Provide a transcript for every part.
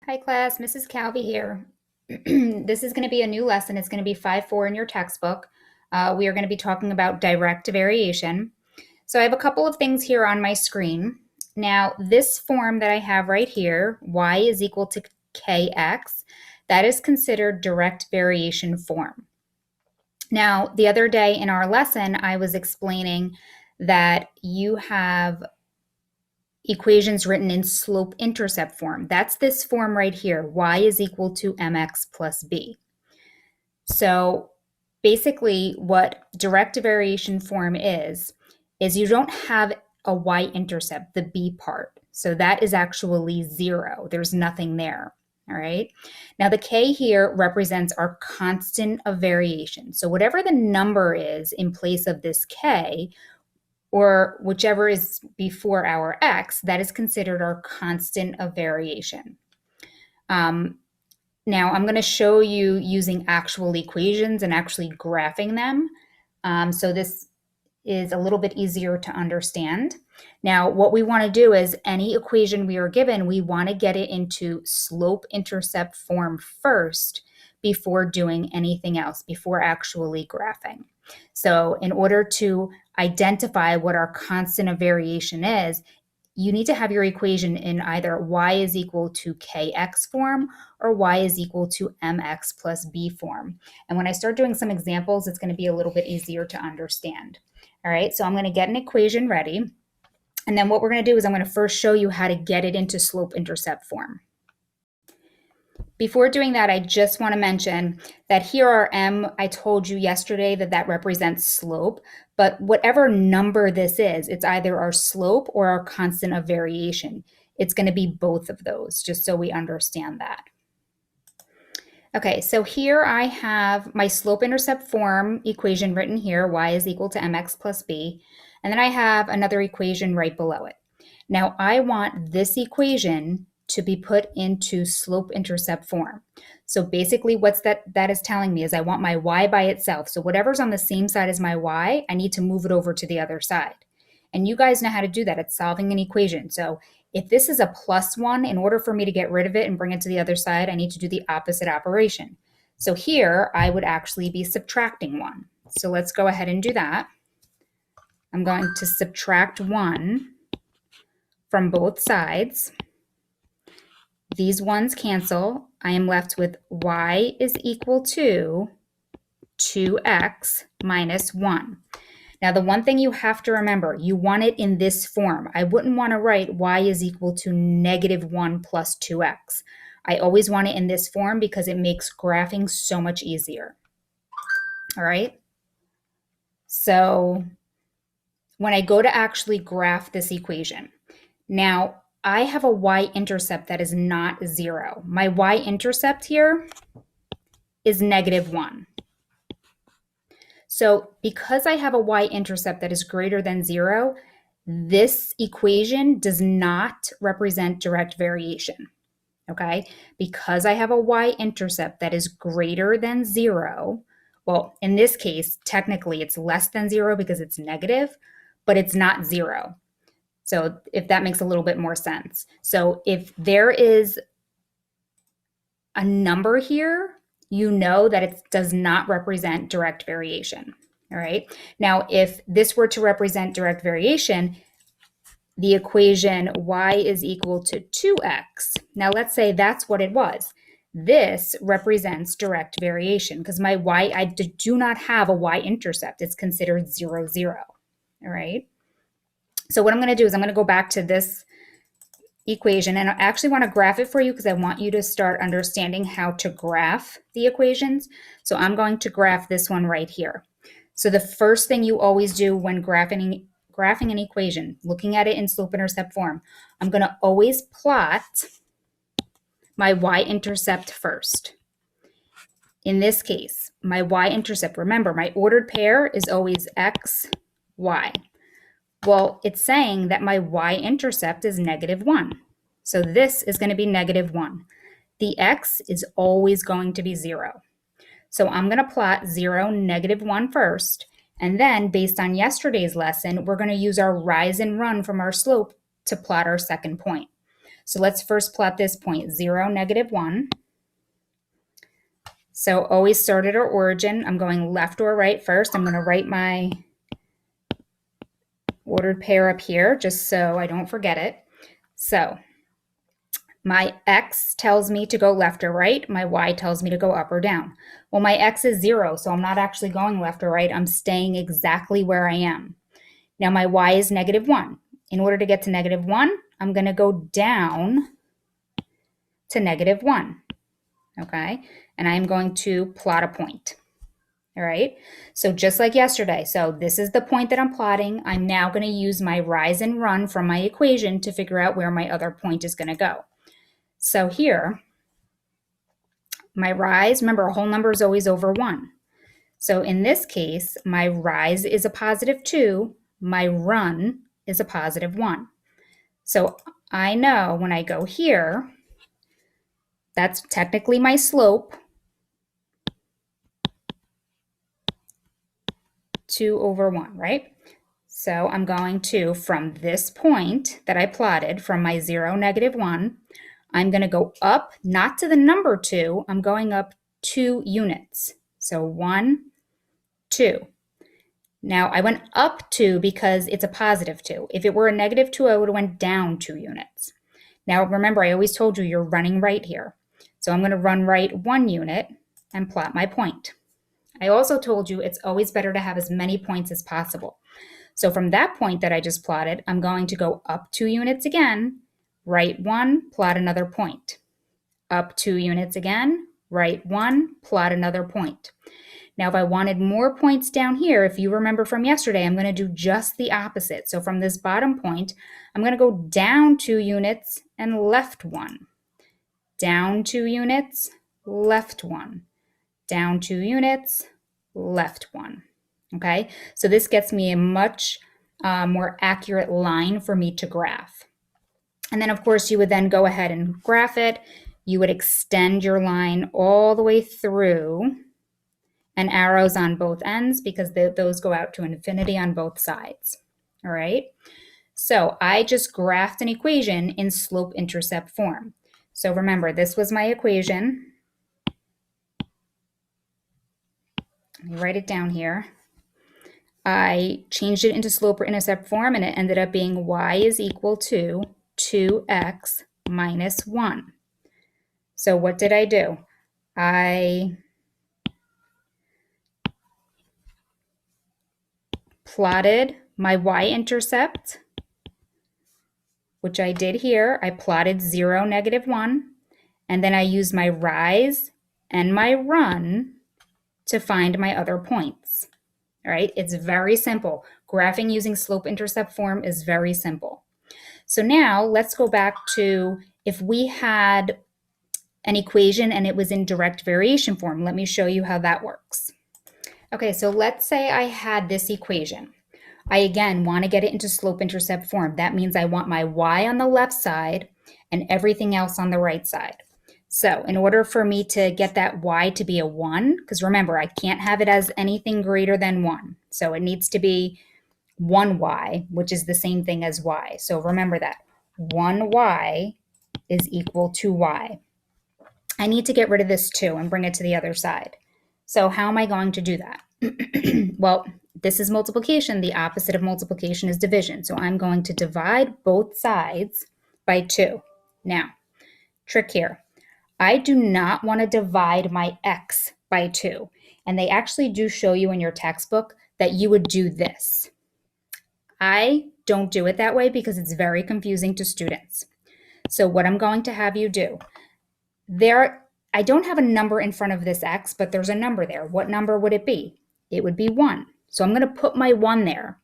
Hi class, Mrs. Calvi here. This is going to be a new lesson. It's going to be 5-4 in your textbook. We are going to be talking about direct variation. So I have a couple of things here on my screen. Now, this form that I have right here, y is equal to kx, that is considered direct variation form. Now, the other day in our lesson, I was explaining that you have equations written in slope-intercept form. That's this form right here, y is equal to mx plus b. So basically what direct variation form is you don't have a y-intercept, the b part. So that is actually 0. There's nothing there, all right? Now the k here represents our constant of variation. So whatever the number is in place of this k, or whichever is before our x, that is considered our constant of variation. Now I'm going to show you using actual equations and actually graphing them. So this is a little bit easier to understand. Now what we want to do is any equation we are given, we want to get it into slope-intercept form first before doing anything else, before actually graphing. So in order to identify what our constant of variation is, you need to have your equation in either y is equal to kx form or y is equal to mx plus b form. And when I start doing some examples, it's going to be a little bit easier to understand. All right, so I'm going to get an equation ready. And then what we're going to do is I'm going to first show you how to get it into slope-intercept form. Before doing that, I just want to mention that here our m, I told you yesterday that that represents slope, but whatever number this is, it's either our slope or our constant of variation. It's going to be both of those, just so we understand that. Okay, so here I have my slope-intercept form equation written here, y is equal to mx plus b, and then I have another equation right below it. Now I want this equation to be put into slope-intercept form. So basically what that is telling me is I want my y by itself. So whatever's on the same side as my y, I need to move it over to the other side. And you guys know how to do that. It's solving an equation. So if this is a plus 1, in order for me to get rid of it and bring it to the other side, I need to do the opposite operation. So here I would actually be subtracting 1. So let's go ahead and do that. I'm going to subtract 1 from both sides. These ones cancel. I am left with y is equal to 2x minus 1. Now, the one thing you have to remember, you want it in this form. I wouldn't want to write y is equal to negative 1 plus 2x. I always want it in this form because it makes graphing so much easier. All right? So when I go to actually graph this equation, now I have a y-intercept that is not 0. My y-intercept here is negative 1. So because I have a y-intercept that is greater than 0, this equation does not represent direct variation, okay? Because I have a y-intercept that is greater than 0, well, in this case, technically it's less than 0 because it's negative, but it's not 0. So if that makes a little bit more sense. So if there is a number here, you know that it does not represent direct variation, all right? Now, if this were to represent direct variation, the equation y is equal to 2x. Now, let's say that's what it was. This represents direct variation because my y, I do not have a y-intercept. It's considered 0, 0, all right? So what I'm going to do is I'm going to go back to this equation, and I actually want to graph it for you because I want you to start understanding how to graph the equations. So I'm going to graph this one right here. So the first thing you always do when graphing an equation, looking at it in slope-intercept form, I'm going to always plot my y-intercept first. In this case, my y-intercept, remember, my ordered pair is always x, y. Well, it's saying that my y-intercept is negative 1. So this is going to be negative 1. The x is always going to be 0. So I'm going to plot 0, negative 1 first. And then, based on yesterday's lesson, we're going to use our rise and run from our slope to plot our second point. So let's first plot this point, 0, -1. So always start at our origin. I'm going left or right first. I'm going to write my ordered pair up here just so I don't forget it. So my x tells me to go left or right. My y tells me to go up or down. Well, my x is 0, so I'm not actually going left or right. I'm staying exactly where I am. Now my y is -1. In order to get to -1, I'm going to go down to -1, okay? And I'm going to plot a point, all right? So just like yesterday, so this is the point that I'm plotting. I'm now going to use my rise and run from my equation to figure out where my other point is going to go. So here, my rise, remember a whole number is always over 1. So in this case, my rise is a +2, my run is a +1. So I know when I go here, that's technically my slope, 2 over 1, right? So I'm going to, from this point that I plotted, from my 0, -1, I'm going to go up, not to the number 2, I'm going up 2 units. So 1, 2. Now I went up 2 because it's a +2. If it were a -2, I would have went down 2 units. Now remember, I always told you you're running right here. So I'm going to run right 1 unit and plot my point. I also told you it's always better to have as many points as possible. So from that point that I just plotted, I'm going to go up 2 units again, write 1, plot another point. Up 2 units again, write 1, plot another point. Now, if I wanted more points down here, if you remember from yesterday, I'm going to do just the opposite. So from this bottom point, I'm going to go down 2 units and left 1. Down 2 units, left 1. Down 2 units, left 1. Okay, so this gets me a much more accurate line for me to graph. And then, of course, you would then go ahead and graph it. You would extend your line all the way through, and arrows on both ends because those go out to infinity on both sides. All right, so I just graphed an equation in slope-intercept form. So remember, this was my equation. Let me write it down here. I changed it into slope-intercept form, and it ended up being y is equal to 2x minus 1. So what did I do? I plotted my y-intercept, which I did here. I plotted 0, -1, and then I used my rise and my run to find my other points. All right, it's very simple. Graphing using slope-intercept form is very simple. So now let's go back to if we had an equation and it was in direct variation form. Let me show you how that works. Okay, so let's say I had this equation. I, again, want to get it into slope-intercept form. That means I want my y on the left side and everything else on the right side. So in order for me to get that y to be a 1, because remember, I can't have it as anything greater than 1. So it needs to be 1y, which is the same thing as y. So remember that. 1y is equal to y. I need to get rid of this 2 and bring it to the other side. So how am I going to do that? Well, this is multiplication. The opposite of multiplication is division. So I'm going to divide both sides by 2. Now, trick here. I do not want to divide my x by 2. And they actually do show you in your textbook that you would do this. I don't do it that way because it's very confusing to students. So what I'm going to have you do, I don't have a number in front of this x, but there's a number there. What number would it be? It would be 1. So I'm going to put my 1 there.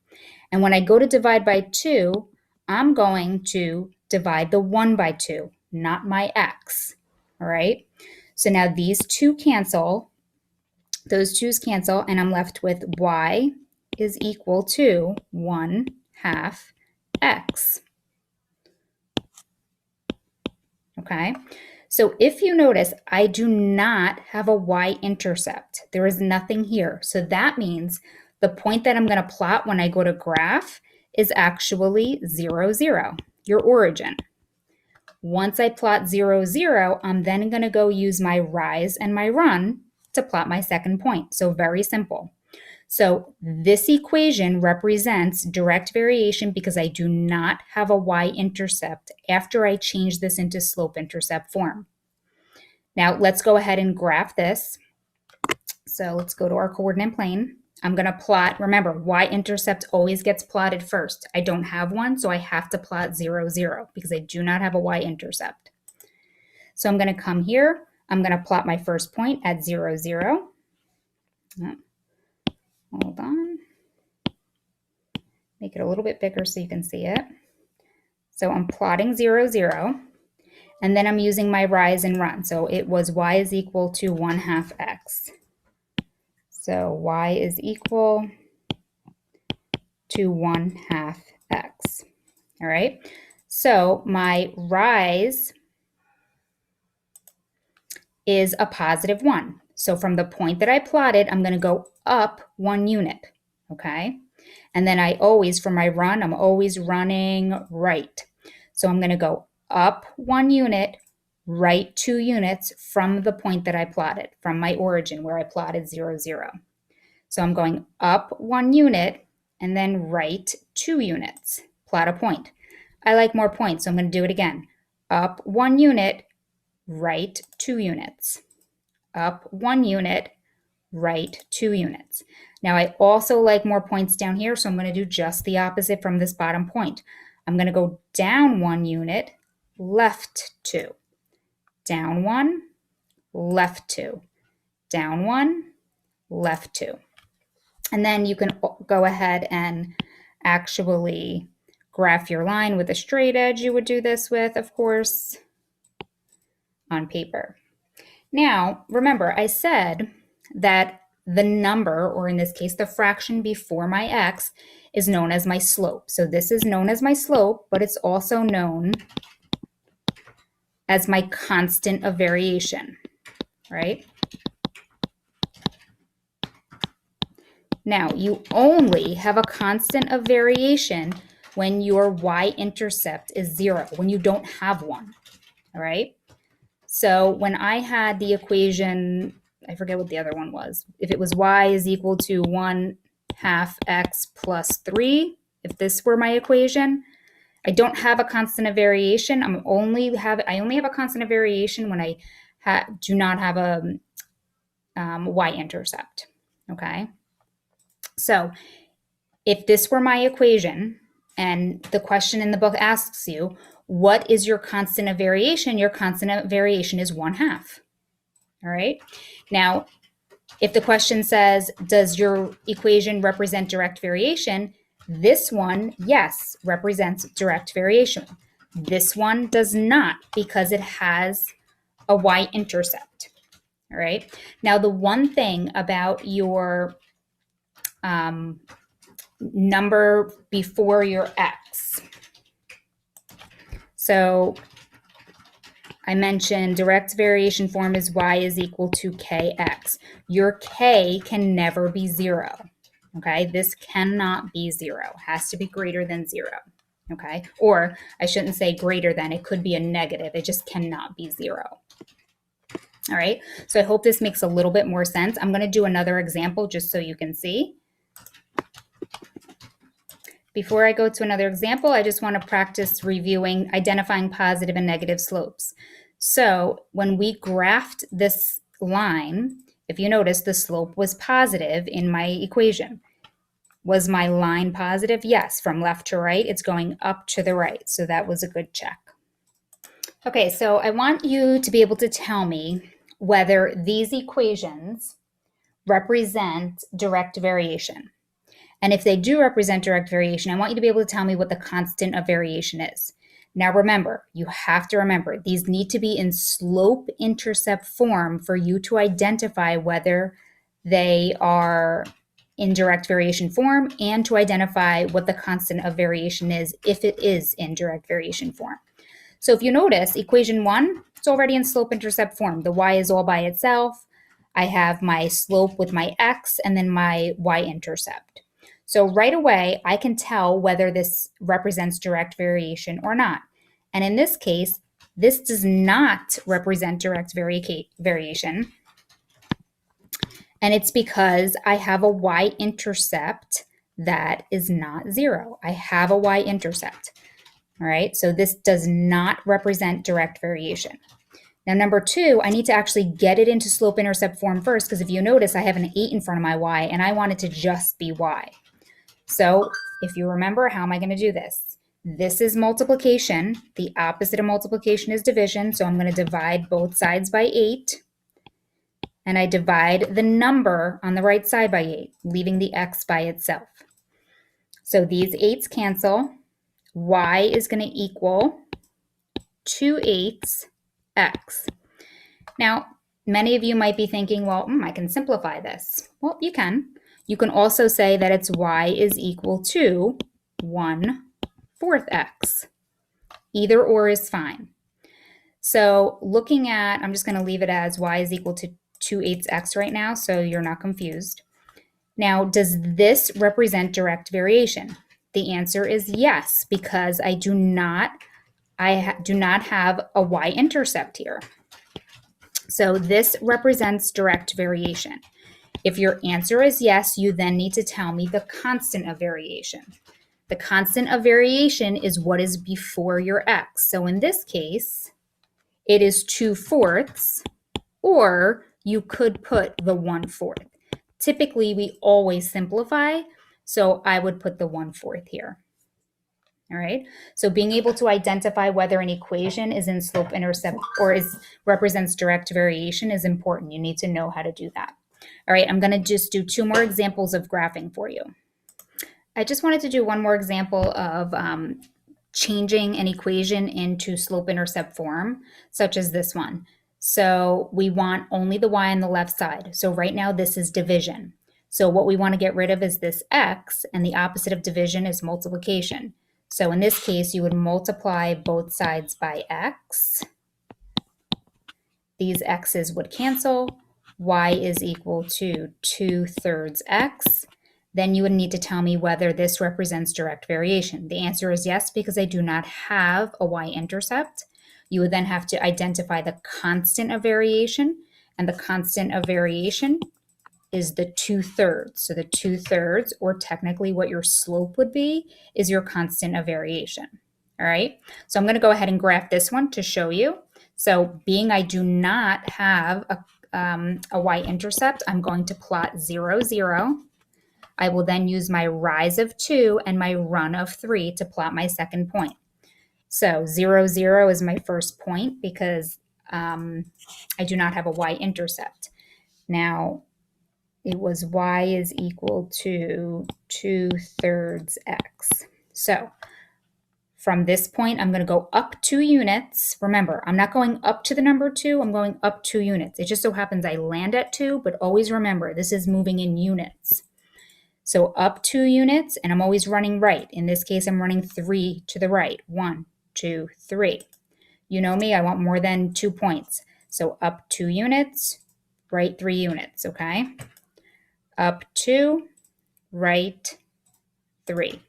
And when I go to divide by 2, I'm going to divide the 1 by 2, not my x. All right? So now these 2 cancel. Those 2's cancel, and I'm left with y is equal to 1/2 x. Okay? So if you notice, I do not have a y-intercept. There is nothing here. So that means the point that I'm going to plot when I go to graph is actually 0, 0, your origin. Once I plot 0, 0, I'm then going to go use my rise and my run to plot my second point. So very simple. So this equation represents direct variation because I do not have a y-intercept after I change this into slope-intercept form. Now let's go ahead and graph this. So let's go to our coordinate plane. I'm going to plot, remember, y-intercept always gets plotted first. I don't have one, so I have to plot 0, 0 because I do not have a y-intercept. So I'm going to come here. I'm going to plot my first point at 0, 0. Hold on. Make it a little bit bigger so you can see it. So I'm plotting 0, 0. And then I'm using my rise and run. So it was y is equal to 1/2 x. So y is equal to 1/2 x. All right. So my rise is a positive 1. So from the point that I plotted, I'm going to go up 1 unit. Okay. And then I always, for my run, I'm always running right. So I'm going to go up 1 unit, right 2 units from the point that I plotted, from my origin where I plotted 0, 0. So I'm going up 1 unit and then right 2 units, plot a point. I like more points, so I'm going to do it again. Up 1 unit, right 2 units. Up 1 unit, right 2 units. Now I also like more points down here, so I'm going to do just the opposite from this bottom point. I'm going to go down 1 unit, left 2. Down 1, left 2. Down 1, left 2. And then you can go ahead and actually graph your line with a straight edge. You would do this with, of course, on paper. Now, remember, I said that the number, or in this case, the fraction before my x, is known as my slope. So this is known as my slope, but it's also known as my constant of variation, right? Now, you only have a constant of variation when your y-intercept is 0, when you don't have one, all right? So when I had the equation, I forget what the other one was. If it was y is equal to 1/2 x plus 3, if this were my equation, I don't have a constant of variation. I only have a constant of variation when I do not have a y-intercept, okay? So if this were my equation, and the question in the book asks you, what is your constant of variation? Your constant of variation is 1/2. All right. Now, if the question says, does your equation represent direct variation? This one, yes, represents direct variation. This one does not because it has a y-intercept. All right. Now, the one thing about your number before your x. So I mentioned direct variation form is y is equal to kx. Your k can never be 0. Okay, this cannot be 0. It has to be greater than 0. Okay, or I shouldn't say greater than, it could be a negative. It just cannot be 0. All right, so I hope this makes a little bit more sense. I'm going to do another example just so you can see. Before I go to another example, I just want to practice reviewing, identifying positive and negative slopes. So when we graphed this line, if you notice, the slope was positive in my equation. Was my line positive? Yes, from left to right, it's going up to the right. So that was a good check. Okay, so I want you to be able to tell me whether these equations represent direct variation. And if they do represent direct variation, I want you to be able to tell me what the constant of variation is. Now remember, you have to remember, these need to be in slope-intercept form for you to identify whether they are in direct variation form and to identify what the constant of variation is if it is in direct variation form. So if you notice, equation 1, it's already in slope-intercept form. The y is all by itself. I have my slope with my x and then my y-intercept. So right away, I can tell whether this represents direct variation or not. And in this case, This does not represent direct variation. And it's because I have a y-intercept that is not 0. I have a y-intercept. All right, so this does not represent direct variation. Now, number 2, I need to actually get it into slope-intercept form first, because if you notice, I have an 8 in front of my y, and I want it to just be y. So if you remember, how am I going to do this? This is multiplication. The opposite of multiplication is division, so I'm going to divide both sides by 8. And I divide the number on the right side by 8, leaving the x by itself. So these 8s cancel. Y is going to equal 2/8 x. Now, many of you might be thinking, well, I can simplify this. Well, you can. You can also say that it's y is equal to 1/4 x. Either or is fine. So looking at, I'm just going to leave it as y is equal to 2/8 x right now, so you're not confused. Now, does this represent direct variation? The answer is yes, because I do not have a y-intercept here. So this represents direct variation. If your answer is yes, you then need to tell me the constant of variation. The constant of variation is what is before your x. So in this case, it is 2/4, or you could put the 1/4. Typically, we always simplify, so I would put the 1/4 here. All right, so being able to identify whether an equation is in slope-intercept or represents direct variation is important. You need to know how to do that. All right, I'm going to just do 2 more examples of graphing for you. I just wanted to do one more example of changing an equation into slope-intercept form, such as this one. So we want only the y on the left side. So right now this is division. So what we want to get rid of is this x, and the opposite of division is multiplication. So in this case, you would multiply both sides by x. These x's would cancel. Y is equal to 2/3 x. Then you would need to tell me whether this represents direct variation. The answer is yes, because I do not have a y-intercept. You would then have to identify the constant of variation, and the constant of variation is the 2/3. So the 2/3, or technically what your slope would be, is your constant of variation. All right, so I'm going to go ahead and graph this one to show you. So being I do not have a y-intercept, I'm going to plot 0, 0. I will then use my rise of 2 and my run of 3 to plot my second point. So 0, 0 is my first point because I do not have a y-intercept. Now, it was y is equal to 2/3 x. So from this point, I'm going to go up 2 units. Remember, I'm not going up to the number 2, I'm going up 2 units. It just so happens I land at 2, but always remember, this is moving in units. So up 2 units, and I'm always running right. In this case, I'm running 3 to the right. 1, 2, 3. You know me, I want more than 2 points. So up 2 units, right 3 units, okay? Up 2, right 3.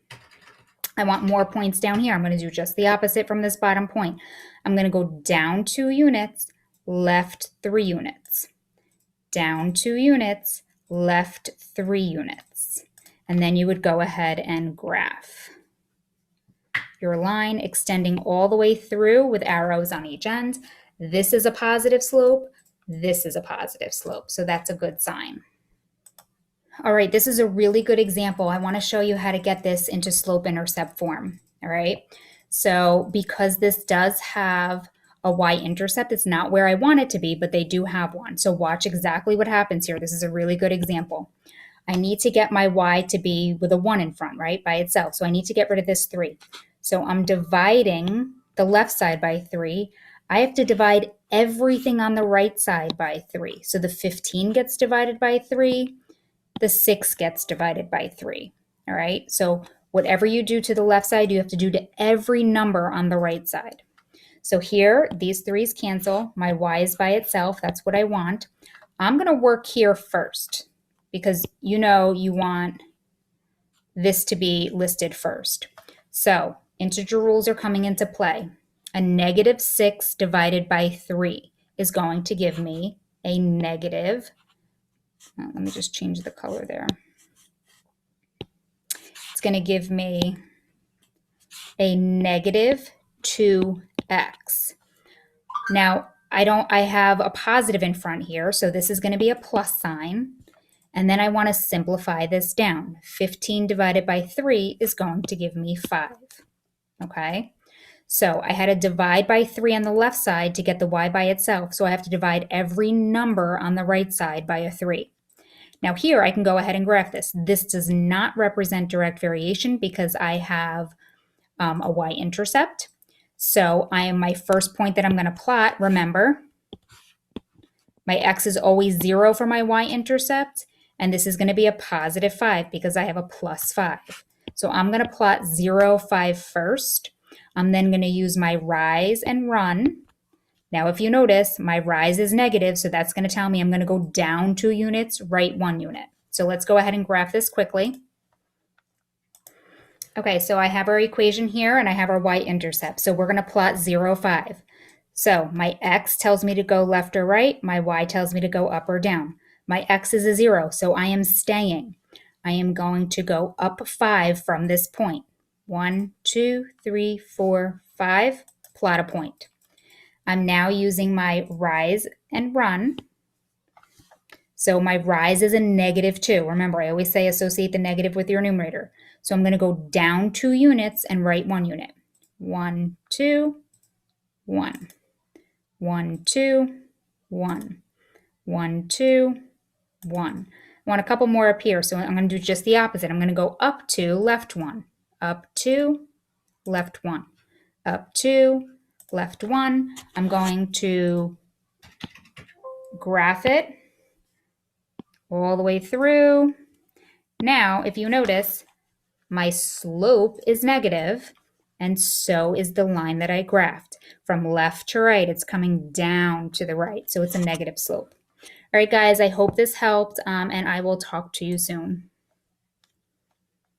I want more points down here. I'm going to do just the opposite from this bottom point. I'm going to go down 2 units, left 3 units. Down 2 units, left 3 units. And then you would go ahead and graph your line extending all the way through with arrows on each end. This is a positive slope. This is a positive slope. So that's a good sign. All right, this is a really good example. I want to show you how to get this into slope-intercept form. All right, so because this does have a y-intercept, it's not where I want it to be, but they do have one. So watch exactly what happens here. This is a really good example. I need to get my y to be with a 1 in front, right, by itself. So I need to get rid of this 3. So I'm dividing the left side by 3. I have to divide everything on the right side by 3. So the 15 gets divided by 3. The 6 gets divided by 3. All right, so whatever you do to the left side, you have to do to every number on the right side. So here, these 3's cancel. My y is by itself. That's what I want. I'm going to work here first because you know you want this to be listed first. So integer rules are coming into play. A negative 6 divided by 3 is going to give me a negative, let me just change the color there. It's going to give me a negative 2x. Now, I have a positive in front here, so this is going to be a plus sign. And then I want to simplify this down. 15 divided by 3 is going to give me 5. Okay? So I had to divide by 3 on the left side to get the y by itself. So I have to divide every number on the right side by a 3. Now here I can go ahead and graph this. This does not represent direct variation because I have a y-intercept. So my first point that I'm going to plot, remember, my x is always 0 for my y-intercept, and this is going to be a positive 5 because I have a plus 5. So I'm going to plot 0, 5 first. I'm then going to use my rise and run. Now, if you notice, my rise is negative, so that's going to tell me I'm going to go down 2 units, right 1 unit. So let's go ahead and graph this quickly. Okay, so I have our equation here, and I have our y-intercept. So we're going to plot 0, 5. So my x tells me to go left or right. My y tells me to go up or down. My x is a 0, so I am staying. I am going to go up 5 from this point. 1, 2, 3, 4, 5, plot a point. I'm now using my rise and run. So my rise is a negative 2. Remember, I always say associate the negative with your numerator. So I'm going to go down 2 units and right 1 unit. 1, 2, 1. 1, 2, 1. 1, 2, 1. I want a couple more up here, so I'm going to do just the opposite. I'm going to go up 2, left 1. Up 2, left 1. Up 2, left 1. I'm going to graph it all the way through. Now, if you notice, my slope is negative, and so is the line that I graphed. From left to right, it's coming down to the right, so it's a negative slope. All right, guys, I hope this helped, and I will talk to you soon.